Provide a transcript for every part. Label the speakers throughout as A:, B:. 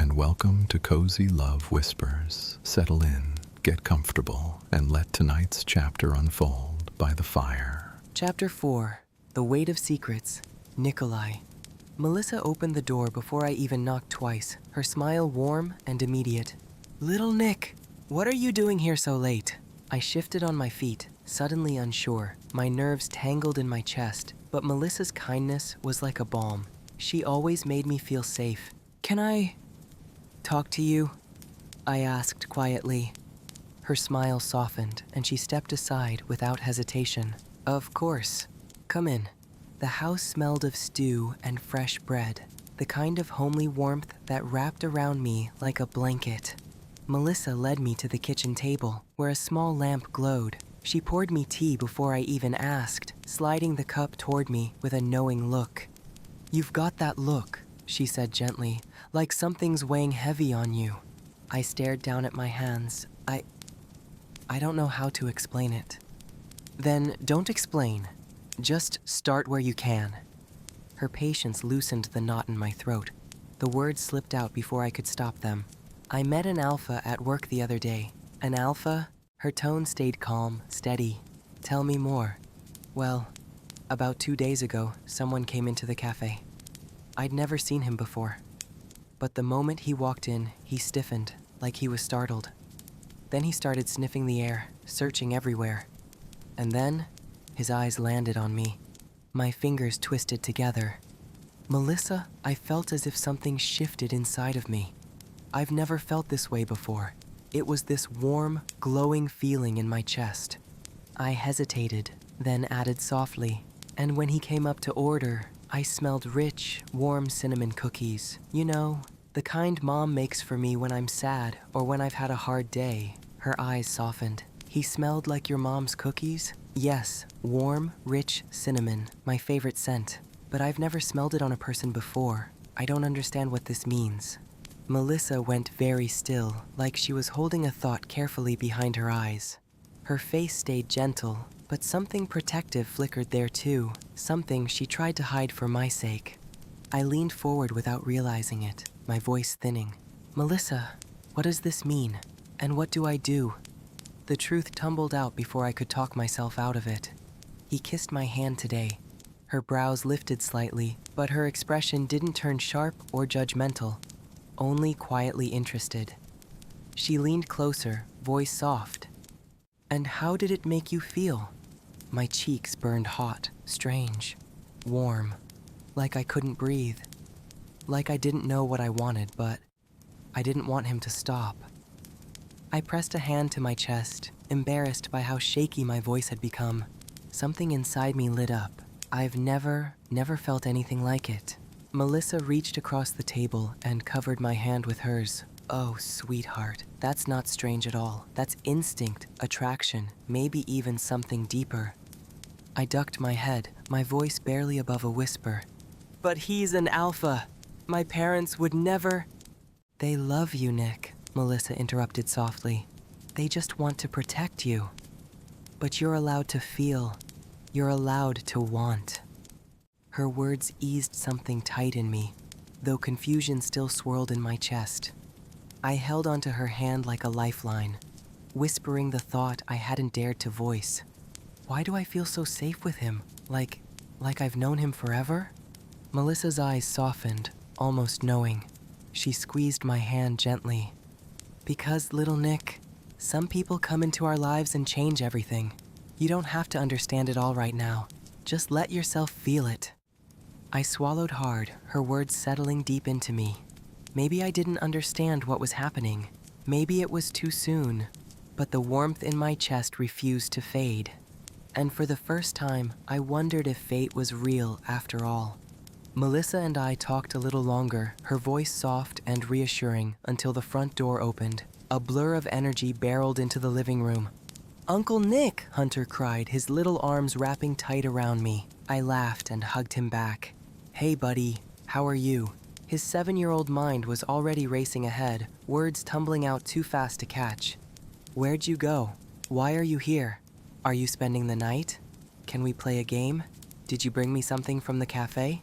A: and welcome to Cozy Love Whispers. Settle in, get comfortable, and let tonight's chapter unfold by the fire.
B: Chapter 4, The Weight of Secrets, Nikolai. Melissa opened the door before I even knocked twice, her smile warm and immediate. "Little Nick, what are you doing here so late?" I shifted on my feet, suddenly unsure, my nerves tangled in my chest, but Melissa's kindness was like a balm. She always made me feel safe. "Can I talk to you?" I asked quietly. Her smile softened, and she stepped aside without hesitation. "Of course. Come in." The house smelled of stew and fresh bread, the kind of homely warmth that wrapped around me like a blanket. Melissa led me to the kitchen table, where a small lamp glowed. She poured me tea before I even asked, sliding the cup toward me with a knowing look. "You've got that look," she said gently, "like something's weighing heavy on you." I stared down at my hands. I don't know how to explain it. "Then don't explain. Just start where you can." Her patience loosened the knot in my throat. The words slipped out before I could stop them. "I met an alpha at work the other day." "An alpha?" Her tone stayed calm, steady. "Tell me more." "Well, about 2 days ago, someone came into the café. I'd never seen him before. But the moment he walked in, he stiffened, like he was startled. Then he started sniffing the air, searching everywhere. And then, his eyes landed on me. My fingers twisted together. Melissa, I felt as if something shifted inside of me. I've never felt this way before. It was this warm, glowing feeling in my chest. I hesitated, then added softly, "And when he came up to order, I smelled rich, warm cinnamon cookies. You know, the kind Mom makes for me when I'm sad or when I've had a hard day." Her eyes softened. "He smelled like your mom's cookies?" "Yes, warm, rich cinnamon, my favorite scent. But I've never smelled it on a person before. I don't understand what this means." Melissa went very still, like she was holding a thought carefully behind her eyes. Her face stayed gentle, but something protective flickered there too, something she tried to hide for my sake. I leaned forward without realizing it, my voice thinning. "Melissa, what does this mean? And what do I do?" The truth tumbled out before I could talk myself out of it. "He kissed my hand today." Her brows lifted slightly, but her expression didn't turn sharp or judgmental, only quietly interested. She leaned closer, voice soft. "And how did it make you feel?" My cheeks burned hot, strange, warm, like I couldn't breathe. Like I didn't know what I wanted, but I didn't want him to stop. I pressed a hand to my chest, embarrassed by how shaky my voice had become. Something inside me lit up. I've never felt anything like it. Melissa reached across the table and covered my hand with hers. "Oh, sweetheart, that's not strange at all. That's instinct, attraction, maybe even something deeper." I ducked my head, my voice barely above a whisper. "But he's an alpha. My parents would never—" "They love you, Nick," Melissa interrupted softly. "They just want to protect you. But you're allowed to feel. You're allowed to want." Her words eased something tight in me, though confusion still swirled in my chest. I held onto her hand like a lifeline, whispering the thought I hadn't dared to voice. Why do I feel so safe with him? Like I've known him forever? Melissa's eyes softened, almost knowing. She squeezed my hand gently. "Because, little Nick, some people come into our lives and change everything. You don't have to understand it all right now. Just let yourself feel it." I swallowed hard, her words settling deep into me. Maybe I didn't understand what was happening. Maybe it was too soon. But the warmth in my chest refused to fade. And for the first time, I wondered if fate was real after all. Melissa and I talked a little longer, her voice soft and reassuring, until the front door opened. A blur of energy barreled into the living room. "Uncle Nick!" Hunter cried, his little arms wrapping tight around me. I laughed and hugged him back. "Hey, buddy, how are you?" His 7-year-old mind was already racing ahead, words tumbling out too fast to catch. "Where'd you go? Why are you here? Are you spending the night? Can we play a game? Did you bring me something from the café?"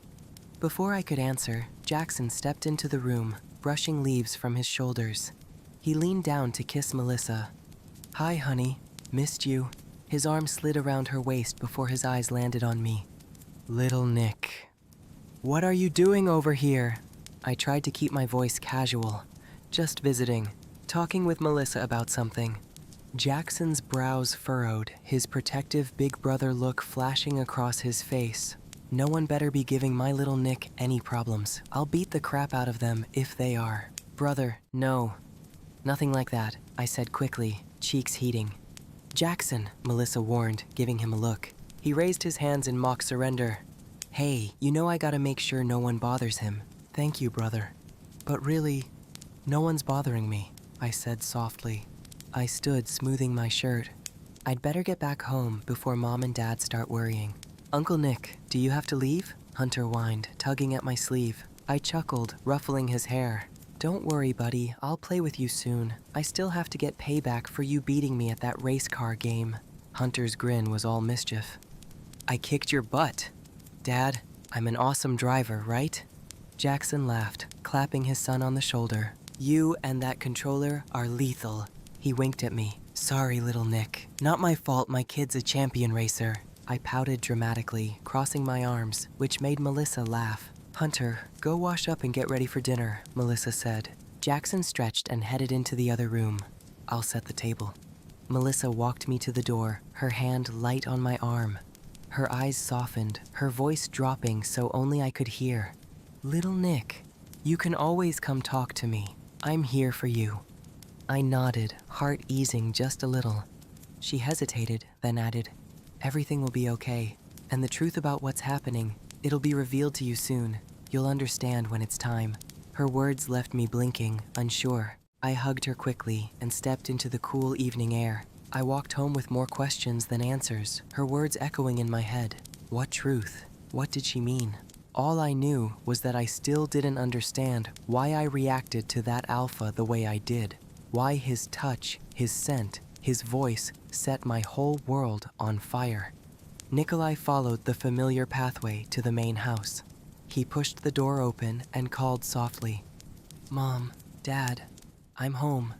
B: Before I could answer, Jackson stepped into the room, brushing leaves from his shoulders. He leaned down to kiss Melissa. "Hi, honey. Missed you." His arm slid around her waist before his eyes landed on me. "Little Nick. What are you doing over here?" I tried to keep my voice casual. "Just visiting. Talking with Melissa about something." Jackson's brows furrowed, his protective big brother look flashing across his face. No one better be giving my little Nick any problems. I'll beat the crap out of them if they are. "Brother, no. Nothing like that," I said quickly, cheeks heating. "Jackson," Melissa warned, giving him a look. He raised his hands in mock surrender. "Hey, you know I gotta make sure no one bothers him." "Thank you, brother. But really, no one's bothering me," I said softly. I stood, smoothing my shirt. I'd better get back home before Mom and Dad start worrying. "Uncle Nick, do you have to leave?" Hunter whined, tugging at my sleeve. I chuckled, ruffling his hair. "Don't worry, buddy. I'll play with you soon. I still have to get payback for you beating me at that race car game." Hunter's grin was all mischief. "I kicked your butt. Dad, I'm an awesome driver, right?" Jackson laughed, clapping his son on the shoulder. "You and that controller are lethal." He winked at me. "Sorry, little Nick. Not my fault my kid's a champion racer." I pouted dramatically, crossing my arms, which made Melissa laugh. "Hunter, go wash up and get ready for dinner," Melissa said. Jackson stretched and headed into the other room. "I'll set the table." Melissa walked me to the door, her hand light on my arm. Her eyes softened, her voice dropping so only I could hear. "Little Nick, you can always come talk to me. I'm here for you." I nodded, heart easing just a little. She hesitated, then added, "Everything will be okay. And the truth about what's happening, it'll be revealed to you soon. You'll understand when it's time." Her words left me blinking, unsure. I hugged her quickly and stepped into the cool evening air. I walked home with more questions than answers, her words echoing in my head. What truth? What did she mean? All I knew was that I still didn't understand why I reacted to that Alpha the way I did. Why his touch, his scent, his voice set my whole world on fire. Nikolai followed the familiar pathway to the main house. He pushed the door open and called softly, "Mom, Dad, I'm home."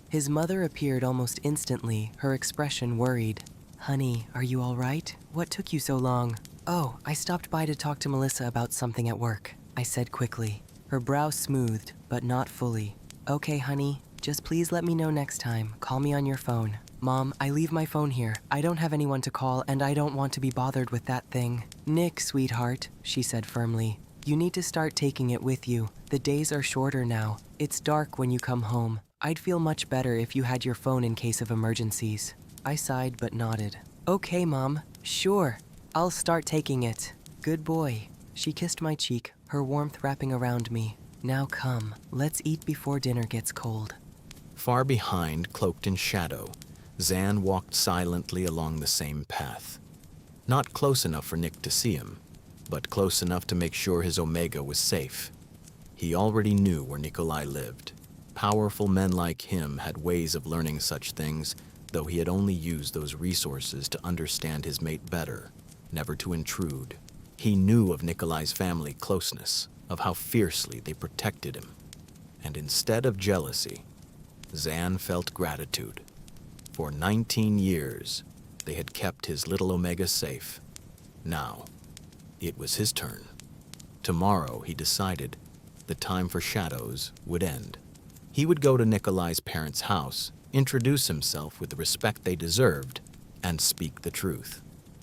B: His mother appeared almost instantly, her expression worried. "Honey, are you all right? What took you so long?" "Oh, I stopped by to talk to Melissa about something at work," I said quickly. Her brow smoothed, but not fully. "Okay, honey, just please let me know next time. Call me on your phone." "Mom, I leave my phone here. I don't have anyone to call, and I don't want to be bothered with that thing." "Nick, sweetheart," she said firmly, "you need to start taking it with you. The days are shorter now. It's dark when you come home. I'd feel much better if you had your phone in case of emergencies." I sighed but nodded. "Okay, Mom. Sure. I'll start taking it." "Good boy." She kissed my cheek, her warmth wrapping around me. "Now come, let's eat before dinner gets cold."
C: Far behind, cloaked in shadow, Zan walked silently along the same path. Not close enough for Nick to see him, but close enough to make sure his Omega was safe. He already knew where Nikolai lived. Powerful men like him had ways of learning such things, though he had only used those resources to understand his mate better, never to intrude. He knew of Nikolai's family closeness, of how fiercely they protected him. And instead of jealousy, Zan felt gratitude. For 19 years, they had kept his little Omega safe. Now, it was his turn. Tomorrow, he decided, the time for shadows would end. He would go to Nikolai's parents' house, introduce himself with the respect they deserved, and speak the truth,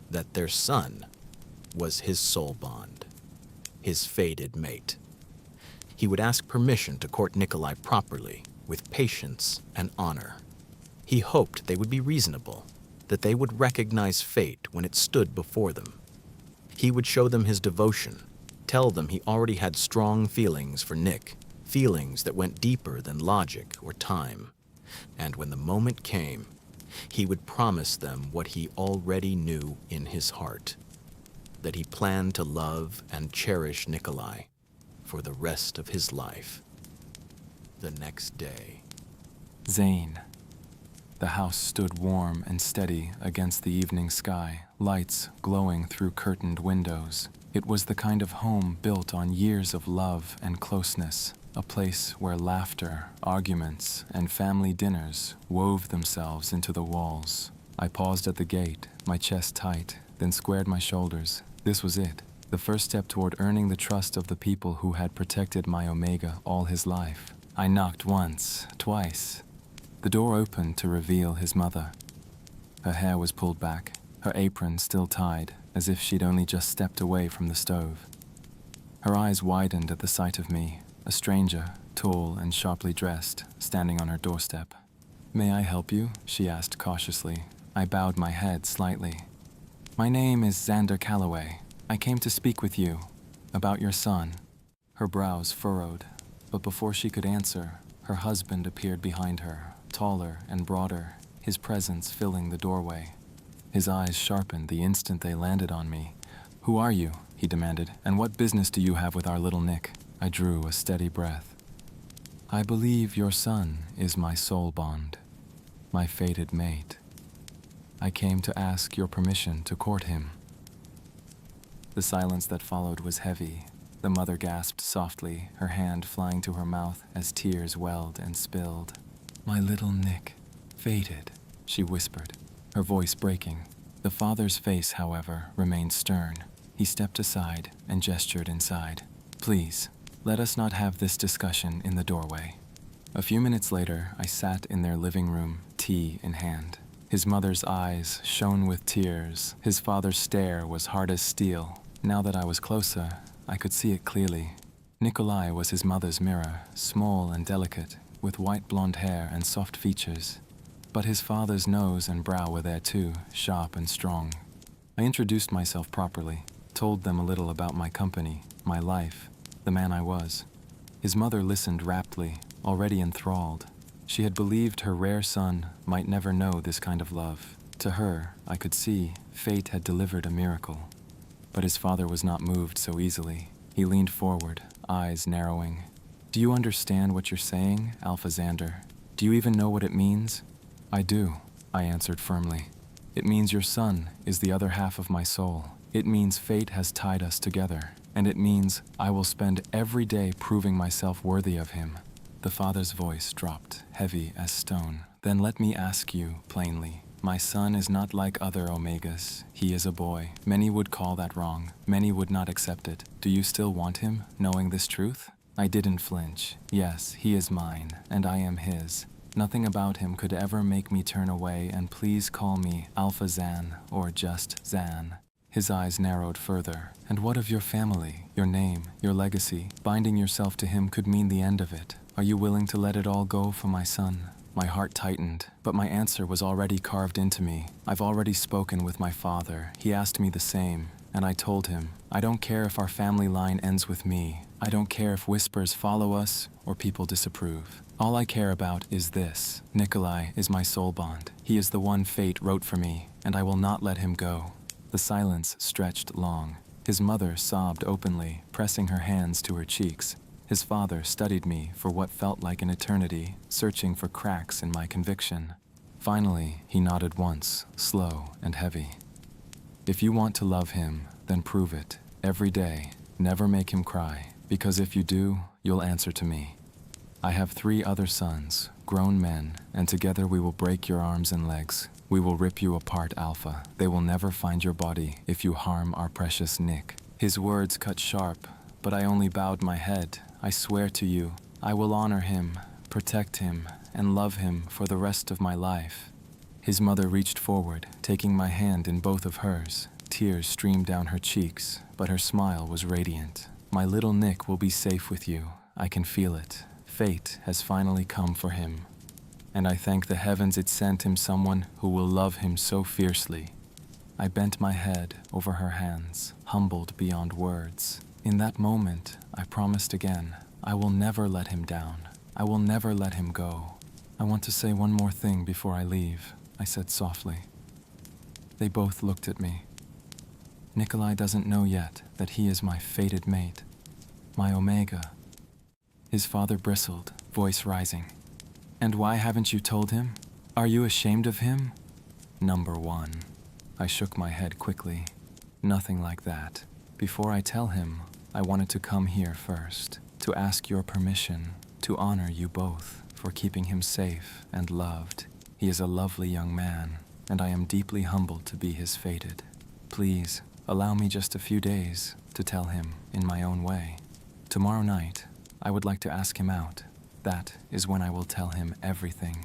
C: that their son was his soul bond, his fated mate. He would ask permission to court Nikolai properly, with patience and honor. He hoped they would be reasonable, that they would recognize fate when it stood before them. He would show them his devotion, tell them he already had strong feelings for Nick, feelings that went deeper than logic or time. And when the moment came, he would promise them what he already knew in his heart, that he planned to love and cherish Nikolai for the rest of his life. The next day.
D: Zane. The house stood warm and steady against the evening sky, lights glowing through curtained windows. It was the kind of home built on years of love and closeness, a place where laughter, arguments, and family dinners wove themselves into the walls. I paused at the gate, my chest tight, then squared my shoulders. This was it, the first step toward earning the trust of the people who had protected my Omega all his life. I knocked once, twice. The door opened to reveal his mother. Her hair was pulled back, her apron still tied, as if she'd only just stepped away from the stove. Her eyes widened at the sight of me, a stranger, tall and sharply dressed, standing on her doorstep. "May I help you?" she asked cautiously. I bowed my head slightly. "My name is Xander Calloway. I came to speak with you about your son." Her brows furrowed, but before she could answer, her husband appeared behind her, taller and broader, his presence filling the doorway. His eyes sharpened the instant they landed on me. "Who are you?" he demanded, "and what business do you have with our little Nick?" I drew a steady breath. "I believe your son is my soul bond, my fated mate. I came to ask your permission to court him." The silence that followed was heavy. The mother gasped softly, her hand flying to her mouth as tears welled and spilled. "My little Nick, fated," she whispered, her voice breaking. The father's face, however, remained stern. He stepped aside and gestured inside. "Please, let us not have this discussion in the doorway." A few minutes later, I sat in their living room, tea in hand. His mother's eyes shone with tears. His father's stare was hard as steel. Now that I was closer, I could see it clearly. Nikolai was his mother's mirror, small and delicate, with white blonde hair and soft features. But his father's nose and brow were there too, sharp and strong. I introduced myself properly, told them a little about my company, my life, the man I was. His mother listened raptly, already enthralled. She had believed her rare son might never know this kind of love. To her, I could see, fate had delivered a miracle. But his father was not moved so easily. He leaned forward, eyes narrowing. "Do you understand what you're saying, Alpha Xander? Do you even know what it means?" "I do," I answered firmly. "It means your son is the other half of my soul. It means fate has tied us together. And it means I will spend every day proving myself worthy of him." The father's voice dropped, heavy as stone. "Then let me ask you plainly. My son is not like other Omegas. He is a boy. Many would call that wrong. Many would not accept it. Do you still want him, knowing this truth?" I didn't flinch. "Yes, he is mine, and I am his. Nothing about him could ever make me turn away, and please call me Alpha Zan, or just Zan." His eyes narrowed further. "And what of your family, your name, your legacy? Binding yourself to him could mean the end of it. Are you willing to let it all go for my son?" My heart tightened, but my answer was already carved into me. I've already spoken with my father. He asked me the same, and I told him, I don't care if our family line ends with me. I don't care if whispers follow us or people disapprove. All I care about is this. Nikolai is my soul bond. He is the one fate wrote for me, and I will not let him go. The silence stretched long. His mother sobbed openly, pressing her hands to her cheeks. His father studied me for what felt like an eternity, searching for cracks in my conviction. Finally, he nodded once, slow and heavy. "If you want to love him, then prove it, every day. Never make him cry, because if you do, you'll answer to me. I have 3 other sons, grown men, and together we will break your arms and legs. We will rip you apart, Alpha. They will never find your body if you harm our precious Nick." His words cut sharp, but I only bowed my head. "I swear to you, I will honor him, protect him, and love him for the rest of my life." His mother reached forward, taking my hand in both of hers. Tears streamed down her cheeks, but her smile was radiant. "My little Nick will be safe with you. I can feel it. Fate has finally come for him. And I thank the heavens it sent him someone who will love him so fiercely." I bent my head over her hands, humbled beyond words. In that moment, I promised again, I will never let him down. I will never let him go. "I want to say one more thing before I leave," I said softly. They both looked at me. "Nikolai doesn't know yet that he is my fated mate, my Omega." His father bristled, voice rising. "And why haven't you told him? Are you ashamed of him?" "Number 1. I shook my head quickly. "Nothing like that. Before I tell him, I wanted to come here first, to ask your permission, to honor you both for keeping him safe and loved. He is a lovely young man, and I am deeply humbled to be his fated. Please, allow me just a few days to tell him in my own way. Tomorrow night, I would like to ask him out. That is when I will tell him everything.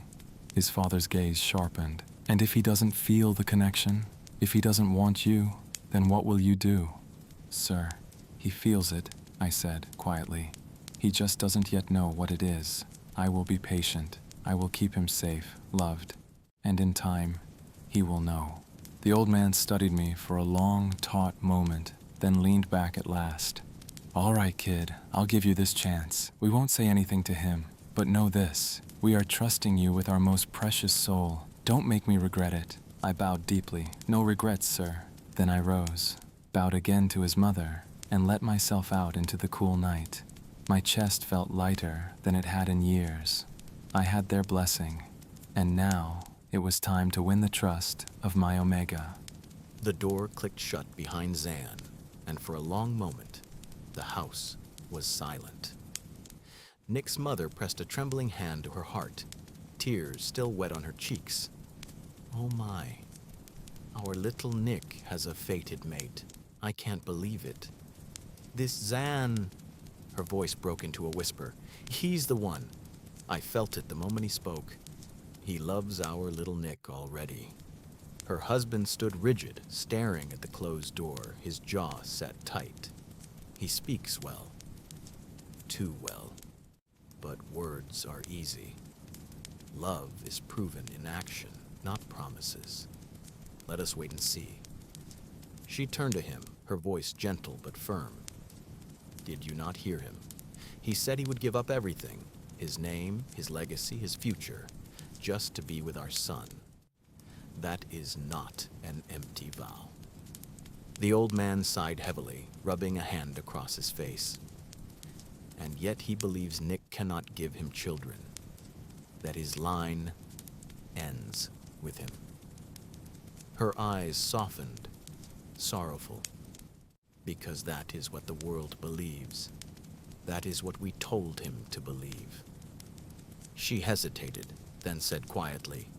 D: His father's gaze sharpened. And if he doesn't feel the connection, if he doesn't want you, then what will you do? Sir, he feels it, I said quietly. He just doesn't yet know what it is. I will be patient. I will keep him safe, loved. And in time, he will know. The old man studied me for a long, taut moment, then leaned back at last. All right, kid, I'll give you this chance. We won't say anything to him, but know this. We are trusting you with our most precious soul. Don't make me regret it. I bowed deeply. No regrets, sir. Then I rose, bowed again to his mother, and let myself out into the cool night. My chest felt lighter than it had in years. I had their blessing, and now it was time to win the trust of my Omega.
C: The door clicked shut behind Zan, and for a long moment, the house was silent. Nick's mother pressed a trembling hand to her heart, tears still wet on her cheeks. Oh my, our little Nick has a fated mate. I can't believe it. This Zan, her voice broke into a whisper. He's the one. I felt it the moment he spoke. He loves our little Nick already. Her husband stood rigid, staring at the closed door, his jaw set tight. He speaks well. Too well. But words are easy. Love is proven in action, not promises. Let us wait and see. She turned to him, her voice gentle but firm. Did you not hear him? He said he would give up everything, his name, his legacy, his future, just to be with our son. That is not an empty vow. The old man sighed heavily, rubbing a hand across his face. And yet he believes Nick cannot give him children, that his line ends with him. Her eyes softened, sorrowful, because that is what the world believes. That is what we told him to believe. She hesitated, then said quietly,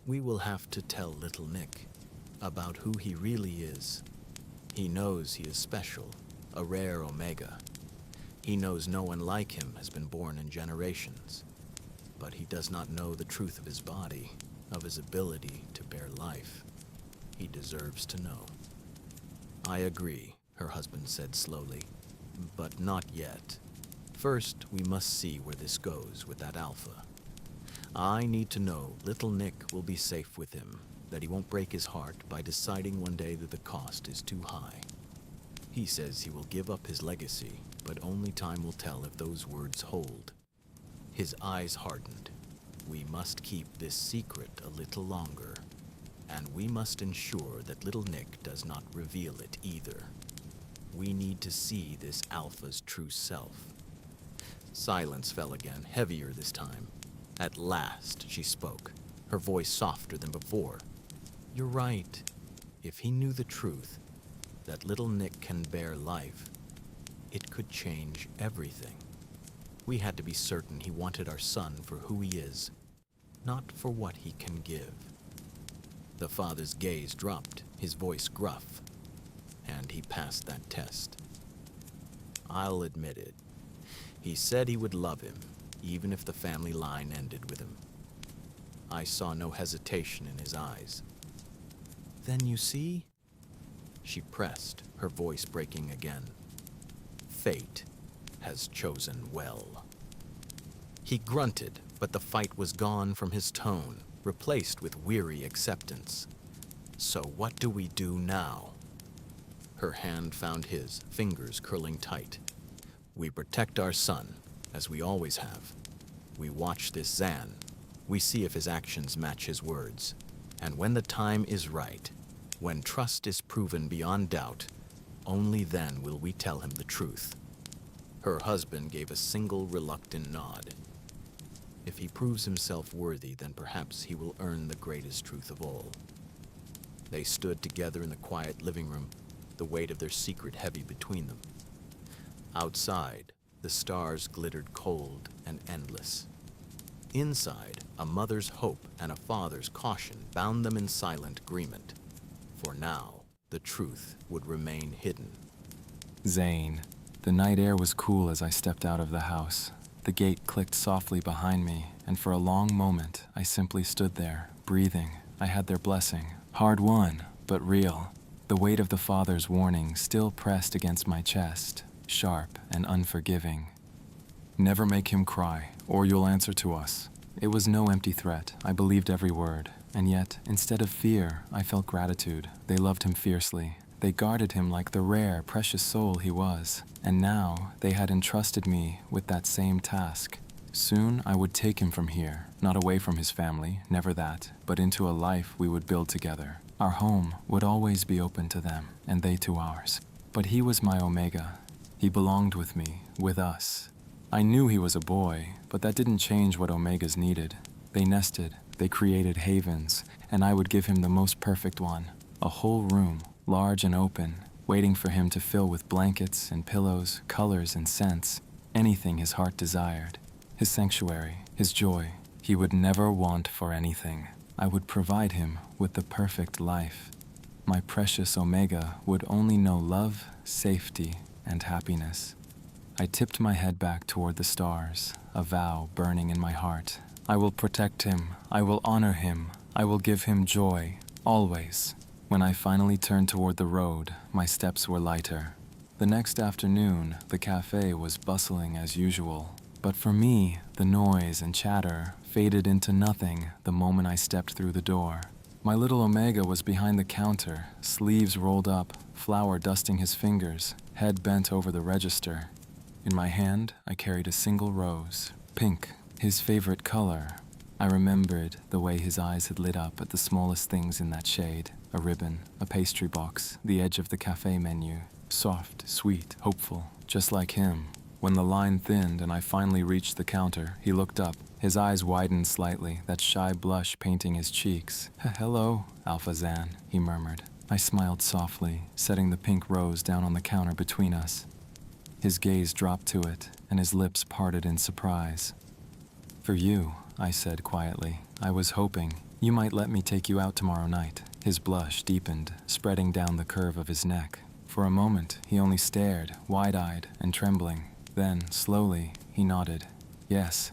C: "We will have to tell little Nick about who he really is. He knows he is special, a rare Omega. He knows no one like him has been born in generations. But he does not know the truth of his body, of his ability to bear life. He deserves to know." "I agree," her husband said slowly, "but not yet. First, we must see where this goes with that Alpha. I need to know little Nick will be safe with him, that he won't break his heart by deciding one day that the cost is too high. He says he will give up his legacy, but only time will tell if those words hold." His eyes hardened. "We must keep this secret a little longer, and we must ensure that little Nick does not reveal it either. We need to see this Alpha's true self." Silence fell again, heavier this time. At last she spoke, her voice softer than before. "You're right. If he knew the truth, that little Nick can bear life, it could change everything. We had to be certain he wanted our son for who he is, not for what he can give." The father's gaze dropped, his voice gruff, and he passed that test. I'll admit it. He said he would love him, even if the family line ended with him. I saw no hesitation in his eyes. "Then you see?" She pressed, her voice breaking again. "Fate has chosen well." He grunted, but the fight was gone from his tone, replaced with weary acceptance. "So what do we do now?" Her hand found his, fingers curling tight. "We protect our son, as we always have. We watch this Zan. We see if his actions match his words. And when the time is right, when trust is proven beyond doubt, only then will we tell him the truth." Her husband gave a single reluctant nod. If he proves himself worthy, then perhaps he will earn the greatest truth of all. They stood together in the quiet living room, the weight of their secret heavy between them. Outside, the stars glittered cold and endless. Inside, a mother's hope and a father's caution bound them in silent agreement. For now, the truth would remain hidden.
D: Zane. The night air was cool as I stepped out of the house. The gate clicked softly behind me, and for a long moment, I simply stood there, breathing. I had their blessing. Hard-won, but real. The weight of the father's warning still pressed against my chest, sharp and unforgiving. Never make him cry, or you'll answer to us. It was no empty threat. I believed every word. And yet, instead of fear, I felt gratitude. They loved him fiercely. They guarded him like the rare, precious soul he was. And now, they had entrusted me with that same task. Soon, I would take him from here, not away from his family, never that, but into a life we would build together. Our home would always be open to them, and they to ours. But he was my Omega. He belonged with me, with us. I knew he was a boy, but that didn't change what Omegas needed. They nested, they created havens, and I would give him the most perfect one. A whole room, large and open, waiting for him to fill with blankets and pillows, colors and scents, anything his heart desired. His sanctuary, his joy. He would never want for anything. I would provide him with the perfect life. My precious Omega would only know love, safety, and happiness. I tipped my head back toward the stars, a vow burning in my heart. I will protect him. I will honor him. I will give him joy, always. When I finally turned toward the road, my steps were lighter. The next afternoon, the café was bustling as usual. But for me, the noise and chatter faded into nothing the moment I stepped through the door. My little Omega was behind the counter, sleeves rolled up, flour dusting his fingers, head bent over the register. In my hand, I carried a single rose, pink, his favorite color. I remembered the way his eyes had lit up at the smallest things in that shade. A ribbon, a pastry box, the edge of the cafe menu. Soft, sweet, hopeful, just like him. When the line thinned and I finally reached the counter, he looked up. His eyes widened slightly, that shy blush painting his cheeks. "Hello, Alpha Zan," he murmured. I smiled softly, setting the pink rose down on the counter between us. His gaze dropped to it, and his lips parted in surprise. "For you," I said quietly. "I was hoping you might let me take you out tomorrow night." His blush deepened, spreading down the curve of his neck. For a moment, he only stared, wide-eyed and trembling. Then, slowly, he nodded. Yes.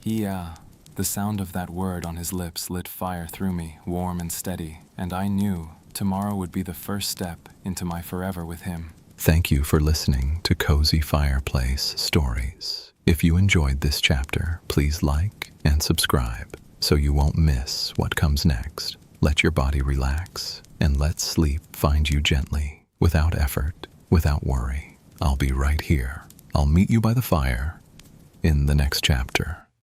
D: The sound of that word on his lips lit fire through me, warm and steady, and I knew tomorrow would be the first step into my forever with him.
A: Thank you for listening to Cozy Fireplace Stories. If you enjoyed this chapter, please like and subscribe so you won't miss what comes next. Let your body relax and let sleep find you gently, without effort, without worry. I'll be right here. I'll meet you by the fire in the next chapter.